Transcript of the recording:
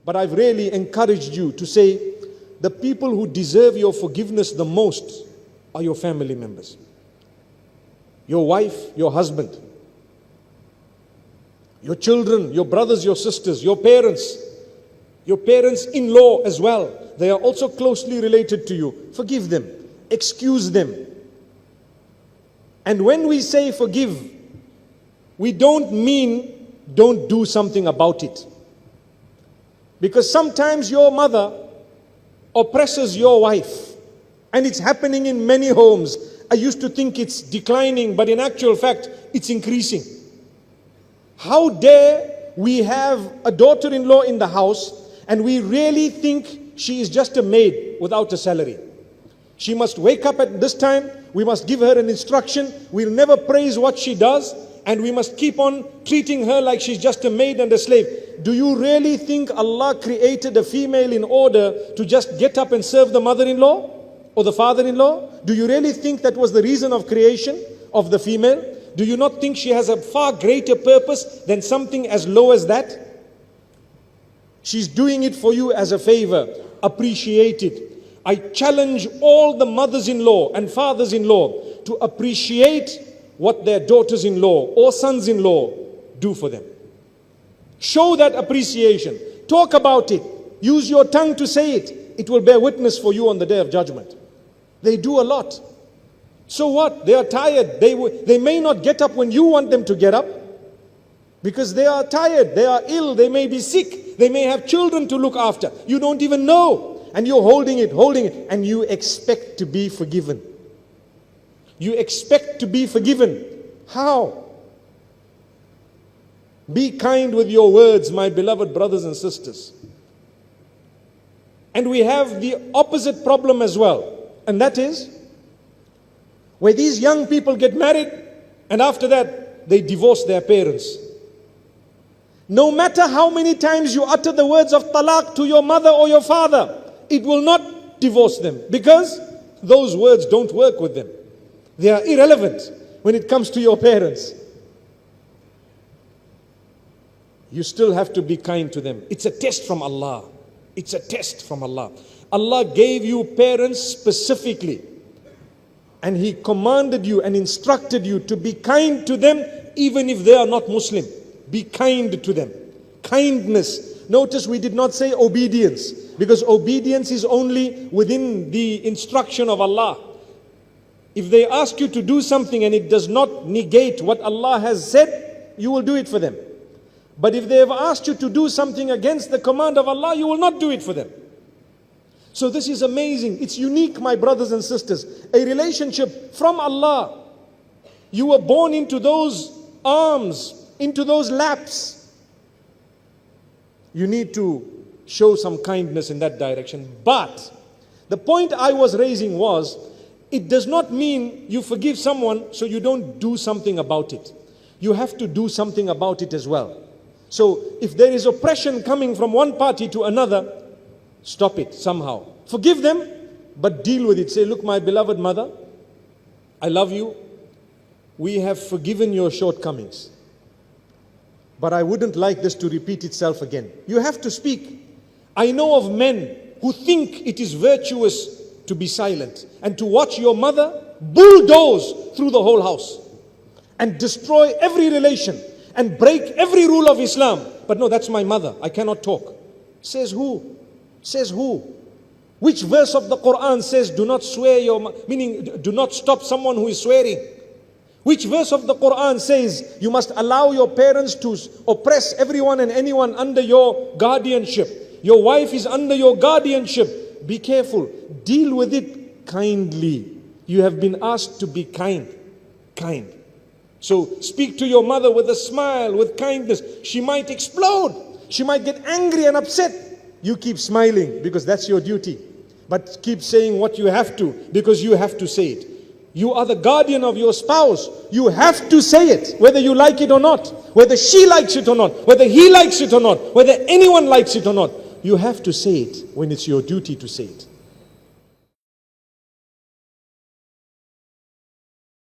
But I've really encouraged you to say, the people who deserve your forgiveness the most are your family members. Your wife, your husband, your children, your brothers, your sisters, your parents-in-law as well. They are also closely related to you. Forgive them, excuse them. And when we say forgive, we don't mean don't do something about it. Because sometimes your mother oppresses your wife, and it's happening in many homes. I used to think it's declining, but in actual fact, it's increasing. How dare we have a daughter-in-law in the house and we really think she is just a maid without a salary? She must wake up at this time, we must give her an instruction, we'll never praise what she does, and we must keep on treating her like she's just a maid and a slave. Do you really think Allah created a female in order to just get up and serve the mother-in-law or the father-in-law? Do you really think that was the reason of creation of the female? Do you not think she has a far greater purpose than something as low as that? She's doing it for you as a favor. Appreciate it. I challenge all the mothers-in-law and fathers-in-law to appreciate what their daughters-in-law or sons-in-law do for them. Show that appreciation. Talk about it. Use your tongue to say it. It will bear witness for you on the day of judgment. They do a lot. So what? They are tired. They may not get up when you want them to get up, because they are tired, they are ill, they may be sick, they may have children to look after. You don't even know. And you're holding it, and you expect to be forgiven. You expect to be forgiven. How? Be kind with your words, my beloved brothers and sisters. And we have the opposite problem as well. And that is, where these young people get married, and after that, they divorce their parents. No matter how many times you utter the words of talaq to your mother or your father, it will not divorce them, because those words don't work with them. They are irrelevant when it comes to your parents. You still have to be kind to them. It's a test from Allah. It's a test from Allah. Allah gave you parents specifically, and He commanded you and instructed you to be kind to them even if they are not Muslim. Be kind to them. Kindness. Notice we did not say obedience, because obedience is only within the instruction of Allah. If they ask you to do something and it does not negate what Allah has said, you will do it for them. But if they have asked you to do something against the command of Allah, you will not do it for them. So this is amazing. It's unique, my brothers and sisters. A relationship from Allah. You were born into those arms, into those laps. You need to show some kindness in that direction. But the point I was raising was, it does not mean you forgive someone so you don't do something about it. You have to do something about it as well. So if there is oppression coming from one party to another, stop it somehow. Forgive them, but deal with it. Say, look, my beloved mother, I love you. We have forgiven your shortcomings, but I wouldn't like this to repeat itself again. You have to speak. I know of men who think it is virtuous to be silent and to watch your mother bulldoze through the whole house and destroy every relation and break every rule of Islam. But no, that's my mother, I cannot talk. Says who? Says who? Which verse of the Quran says do not swear meaning do not stop someone who is swearing? Which verse of the Quran says you must allow your parents to oppress everyone and anyone under your guardianship? Your wife is under your guardianship. Be careful. Deal with it kindly. You have been asked to be kind. Kind. So speak to your mother with a smile, with kindness. She might explode. She might get angry and upset. You keep smiling because that's your duty. But keep saying what you have to, because you have to say it. You are the guardian of your spouse. You have to say it, whether you like it or not, whether she likes it or not, whether he likes it or not, whether anyone likes it or not. You have to say it when it's your duty to say it.